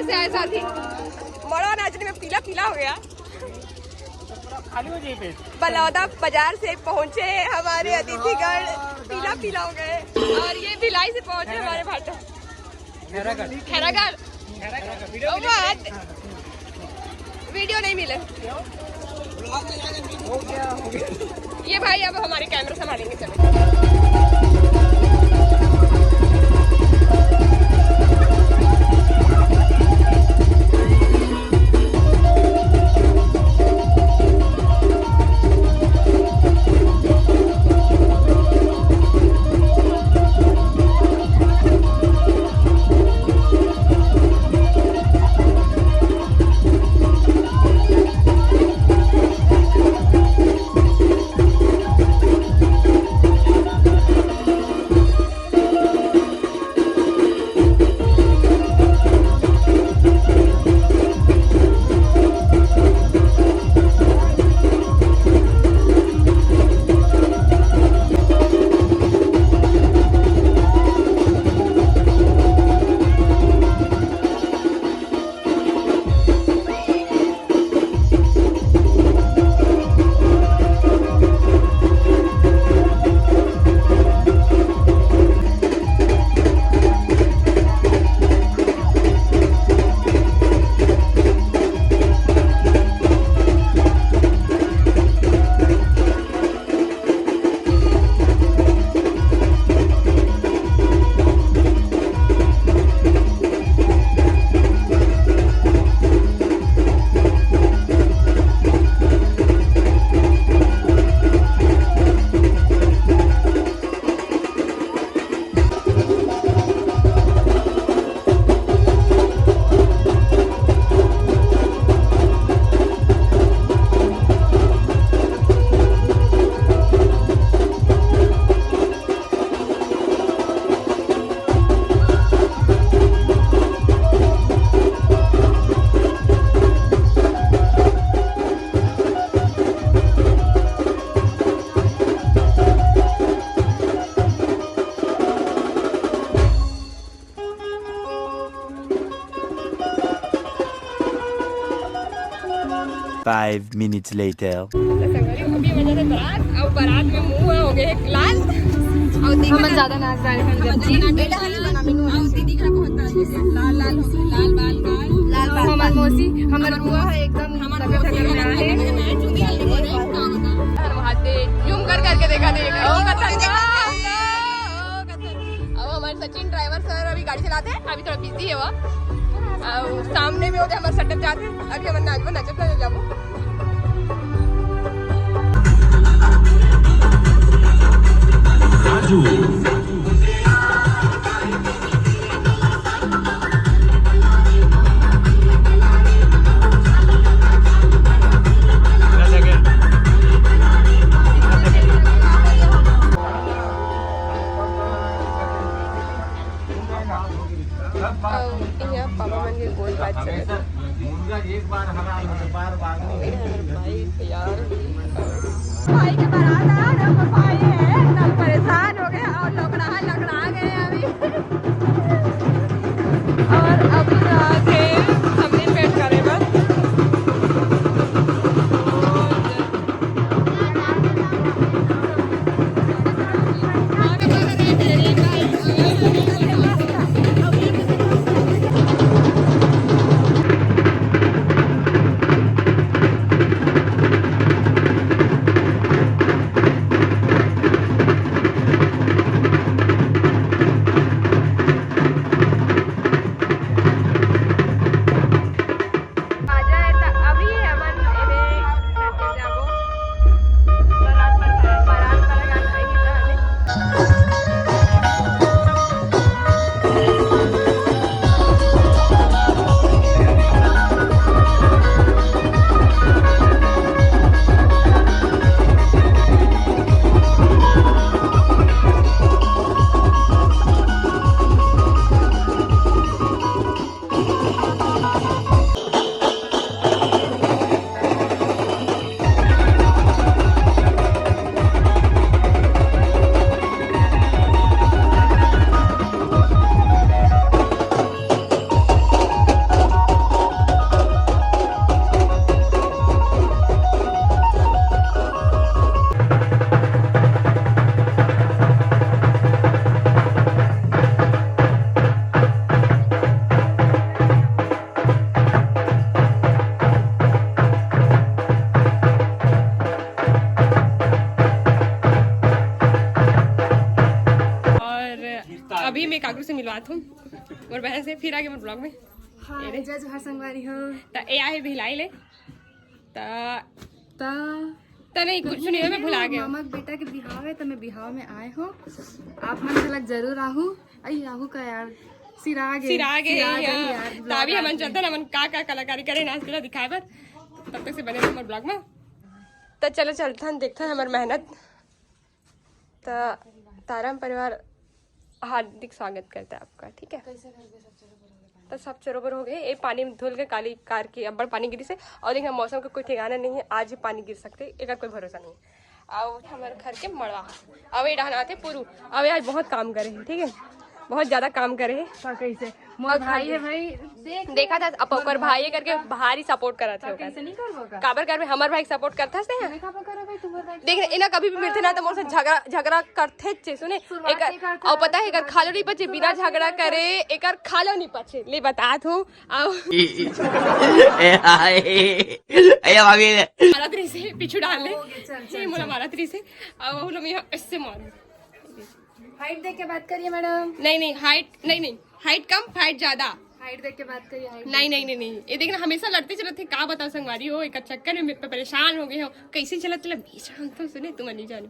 से आए साथी। मड़वा नाचने में पीला पीला हो गया। खाली हो जाए पे बलौदा बाजार से पहुँचे हमारे अतिथिगण पीला पीला हो गए और ये भिलाई से पहुँचे हमारे भाटा खैरागढ़। वीडियो नहीं मिले। ये भाई अब हमारे कैमरा संभालेंगे। चलो Five minutes later. अभी वजह से बारात और बारात में मुंह हो गए लाल और हम ज्यादा नाच रहे हैं दीदी का बहुत लाल लाल लाल बाल लाल बाल हमार मौसी हमार बुआ है एकदम जूम कर करके देखा देगा अब हमारे सचिन ड्राइवर सर अभी गाड़ी चलाते हैं। अभी थोड़ा बिजी है वो सामने में होते हमारे सेटअप जाते हैं। अभी हमारे नाच नचप ना जाबो पापा मंदिर गोल बात चले एक बार भाई के बारात आया ना भाई है एकदम परेशान हो गए और लकड़ा गए अभी और अभी आके हमने पेट करे बस पहले काकू से मिलवात हूँ और बहन से, फिर आगे मैं ब्लॉग में हाँ जय जोहार संगवारी हो तो ए आए भिलाई ले ता तो नहीं कुछ नहीं है, मैं भुला गया। मामा के बेटा के बिहाव है तो मैं बिहाव में आए हो। आप मन झलक जरूर आहू। आई आहू का यार सिरागे यार तभी हम चलते ना, मन का कलाकारी करे नाच के दिखाए पर, तब तक से बने हमारे ब्लॉग में। तो चलो चलते हैं, देखते हैं हमारी मेहनत। तो तारम परिवार हार्दिक स्वागत करता है आपका, ठीक है। तो सब चरोबर हो गए, ये पानी में धुल के काली कार की अब्बड़ पानी गिरी से। और देखिए मौसम का कोई ठिकाना नहीं है, आज ही पानी गिर सकते, एक कोई भरोसा नहीं है। और हमारे घर के मड़वा अब ये डाहना थे पुरु, अब आज बहुत काम करे हैं, ठीक है, बहुत ज्यादा काम करे हैं। कैसे मोर भाई है भाई देखा था अब ओकर भाई करके भारी सपोर्ट करा था, कैसे नहीं करबो काबर कर में हमार भाई सपोर्ट करता से हैं। का करो भाई तुम्हारे भाई देख इना कभी भी मिलते ना तो मोर से झगड़ा करते छे, सुने एक और पता है एकर खालो नहीं पचे, बिना झगड़ा करे एकर खालो नहीं पचे, ले बतात हूं। आओ मारा तरी से पीछू डाल ले, ये मोला मारा तरी से। अब हम लोग यहां इससे मार, हाइट देख के बात करिए मैडम। नहीं हाइट कम फाइट ज्यादा। हाइट देख के बात करिए। हाइट नहीं ये देखना हमेशा लड़ते चलते का बताओ संगवारी हो, एक चक्कर में परेशान हो गए हो, कैसे चलत बीच हम तो सुने तुम नहीं जाने।